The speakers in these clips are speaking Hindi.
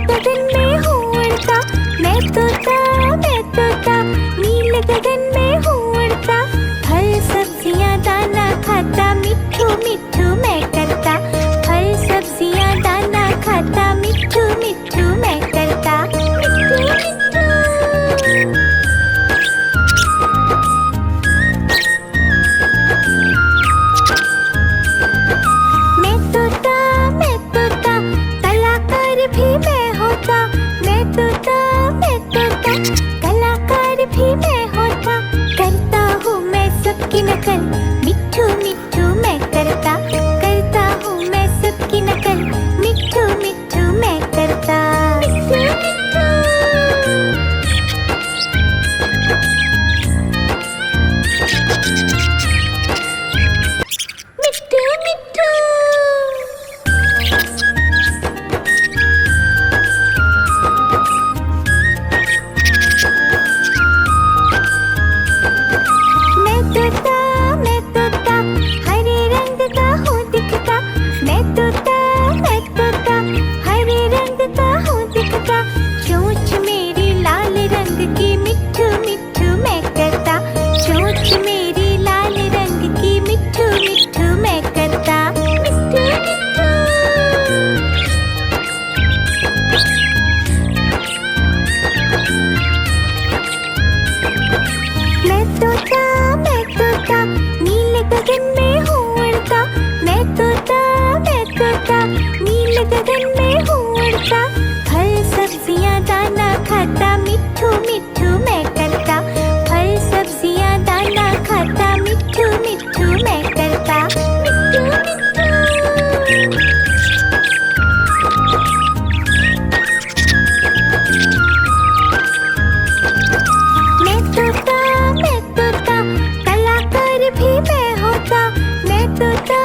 गगन में हूँ उड़ता, मैं तोता नीले गगन में हूँ उड़ता। फल सब्जियाँ दाना खाता, मिट्ठू मिट्ठू मैं करता। फल सब्जियाँ दाना खाता, मिट्ठू मिट्ठू मैं करता। मिट्ठू मिट्ठू। मैं तोता कलाकार भी मैं होता। मैं तोता कलाकार भी मैं होता। करता हूँ मैं सबकी नकल, मिट्ठू मिट्ठू मैं करता। करता हूँ मैं सबकी नकल, मिट्ठू मिट्ठू मैं करता। मिट्ठू मिट्ठू। मिट्ठू मिट्ठू। मैं तोता हरे रंग का हूँ दिखता। मैं तोता हरे रंग का हूँ दिखता। चोंच मेरी लाल रंग की, मिट्ठू मिट्ठू मैं करता। चोंच मेरी लाल रंग की, मिट्ठू मिट्ठू मैं करता। मिट्ठू मिट्ठू। मैं तोता नीले गगन में हूँ उड़ता। मैं तोता नीले गगन में हूँ उड़ता। फल सब्जियाँ दाना खाता, मिट्ठू मिट्ठू मैं करता। फल सब्जियाँ दाना खाता, मिट्ठू मिट्ठू मैं करता। मिट्ठू मिट्ठू। मैं तोता कलाकार भी मैं होता। मैं तोता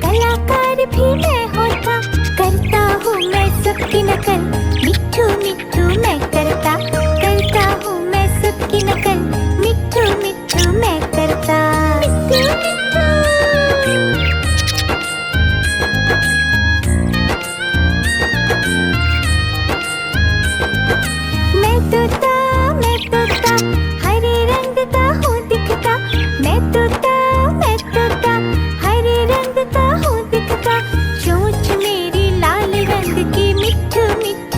कलाकार भी मैं होता। करता हूँ मैं सबकी नकल, मिट्ठू मिट्ठू मैं करता। करता हूँ मैं सबकी नकल, मिट्ठू मिट्ठू मैं करता। मिट्ठू मिट्ठू। मैं तोता हरे रंग का हूँ दिखता। मैं तोता हरे रंग का हूँ दिखता। चोंच मेरी लाल रंग की, मिट्ठू मिट्ठू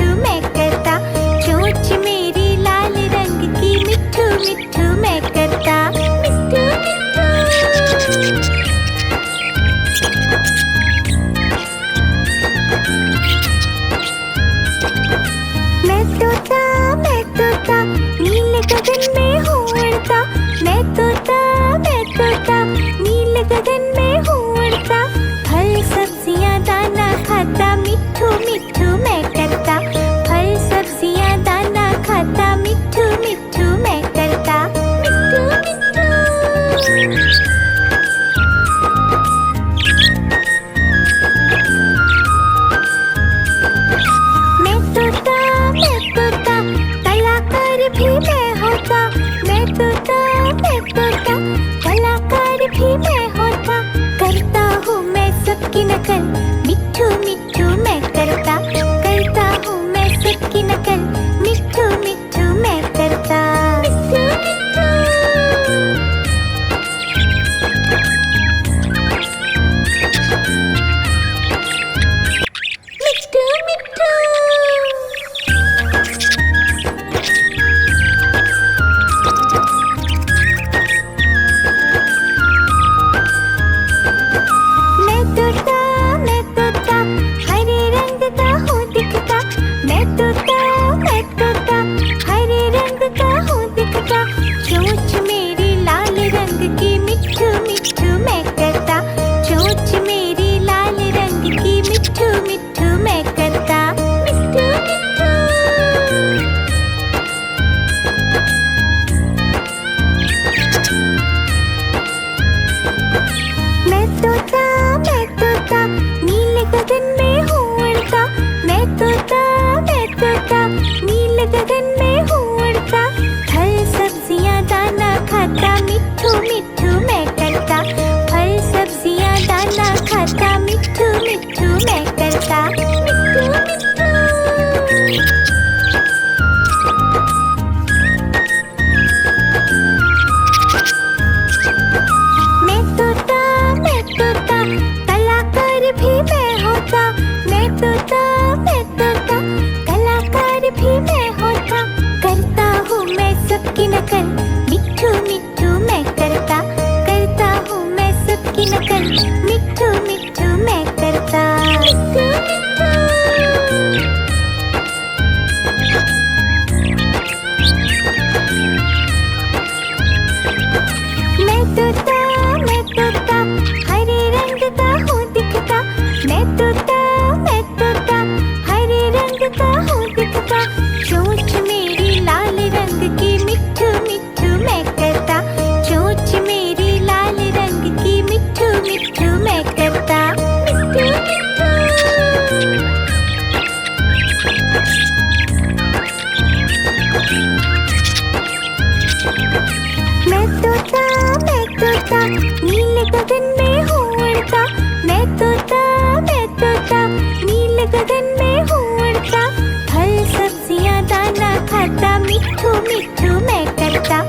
तोता नीले गगन में हूँ उड़ता, मैं तोता नीले गगन में हूँ उड़ता। फल सब्जियाँ दाना खाता, मिट्ठू मिट्ठू मैं करता।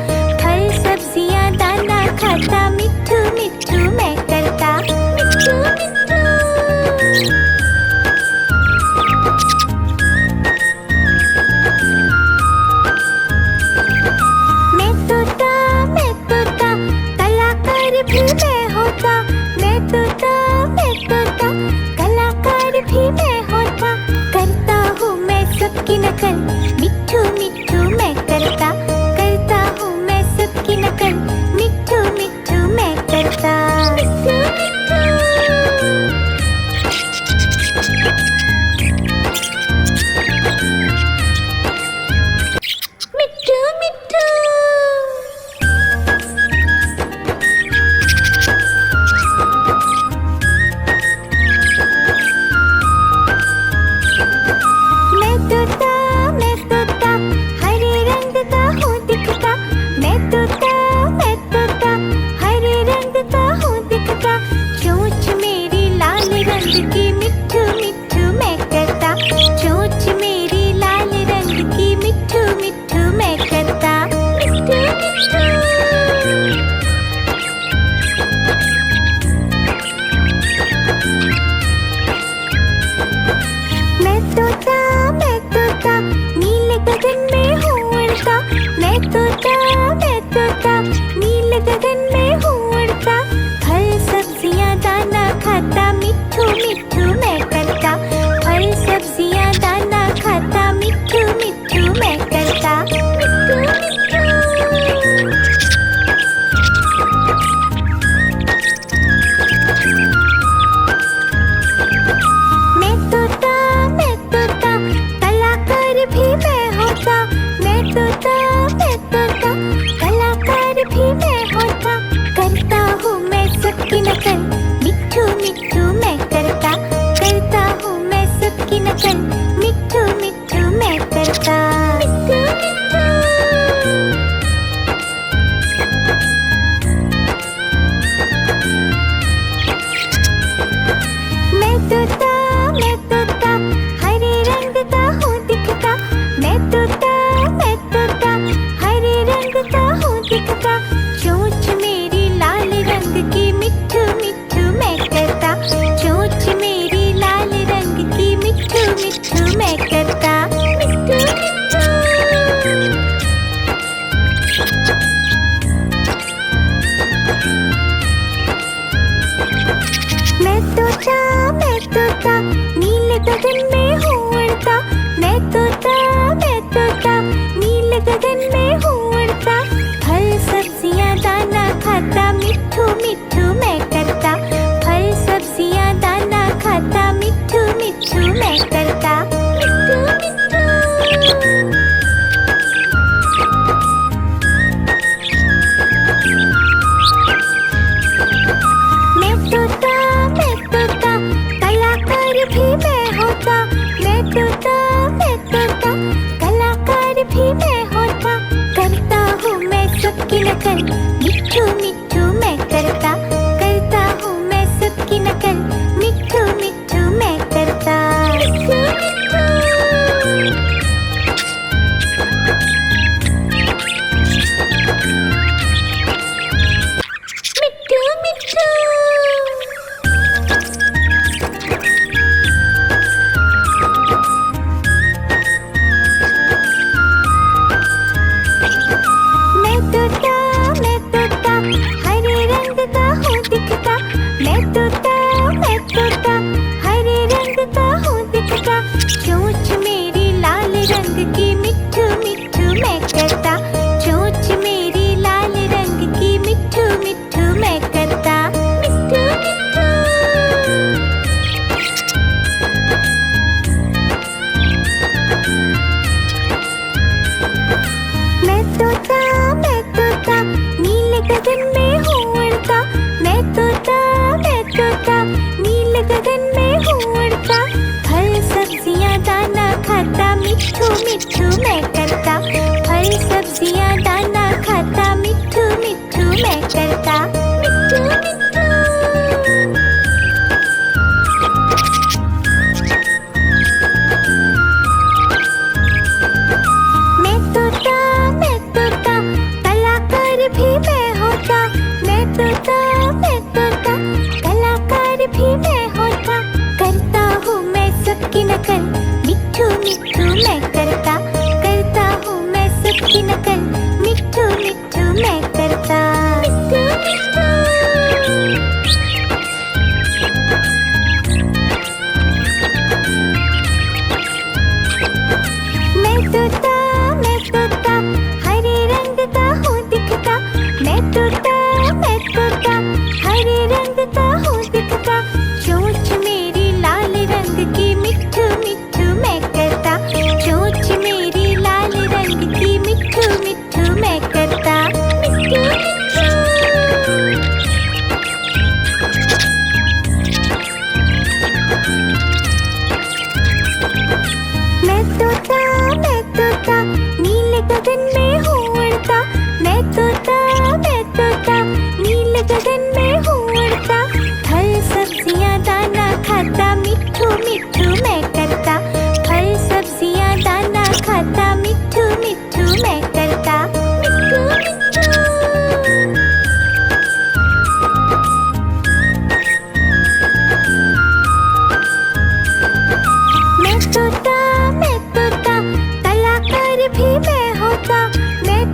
फल सब्जियाँ दाना खाता, मिट्ठू मिट्ठू मैं करता। मिट्ठू मिट्ठू। मैं तोता कलाकार भी मैं होता। मैं तोता कलाकार भी मैं होता। करता हूँ मैं सबकी नकल, मिट्ठू मिट्ठू मैं करता। करता हूँ मैं सबकी नकल, मिट्ठू मिट्ठू मैं करता। मिट्ठू मिट्ठू। मिट्ठू मिट्ठू। मैं तोता हरे रंग का हूँ दिखता। मैं तोता हरे रंग का हूँ दिखता। चोंच मेरी लाल रंग की, मिट्ठू मिट्ठू मैं करता। चोंच मेरी लाल रंग की, मिट्ठू मिट्ठू मैं करता। मिट्ठू मिट्ठू। मैं तोता नीले गगन में हूँ उड़ता। मैं तोता नीले गगन में हूँ उड़ता। फल सब्जियाँ दाना खाता, मिट्ठू मिट्ठू मैं करता। फल सब्जियाँ दाना खाता, मिट्ठू मिट्ठू मैं करता। मिट्ठू मिट्ठू। मैं तोता कलाकार भी मैं होता। मैं तोता कलाकार भी मैं होता। करता हूँ मैं सबकी नकल, मिट्ठू मिट्ठू मैं करता। करता हूँ मैं सबकी नकल, मिट्ठू मिट्ठू मैं करता। मिट्ठू मिट्ठू। मैं तोता हरे रंग का हूँ दिखता। मैं तोता हरे रंग का हूँ दिखता। चोंच मेरी लाल रंग की, मिट्ठू मिट्ठू मैं करता। चोंच मेरी लाल रंग की, मिट्ठू मिट्ठू मैं करता। मिट्ठू मिट्ठू। मैं तोता नीले गगन में हूँ उड़ता। मैं तोता नीले गगन में हूँ उड़ता। फल सब्जियाँ दाना खाता, मिट्ठू मिट्ठू मैं करता। फल सब्जियाँ दाना खाता, मिट्ठू मिट्ठू मैं करता। मिट्ठू मिट्ठू। मैं तोता कलाकार भी मैं होता। मैं तोता कलाकार भी मैं होता। करता हूँ मैं सबकी नकल, मिट्ठू मिट्ठू मैं करता। करता हूँ मैं सबकी नकल, मिट्ठू मिट्ठू मैं करता। मिट्ठू मिट्ठू। मिट्ठू मिट्ठू। मैं तोता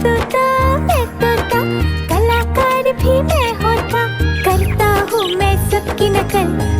तोता, मैं तोता, कलाकार भी मैं होता, करता हूँ मैं सबकी नकल।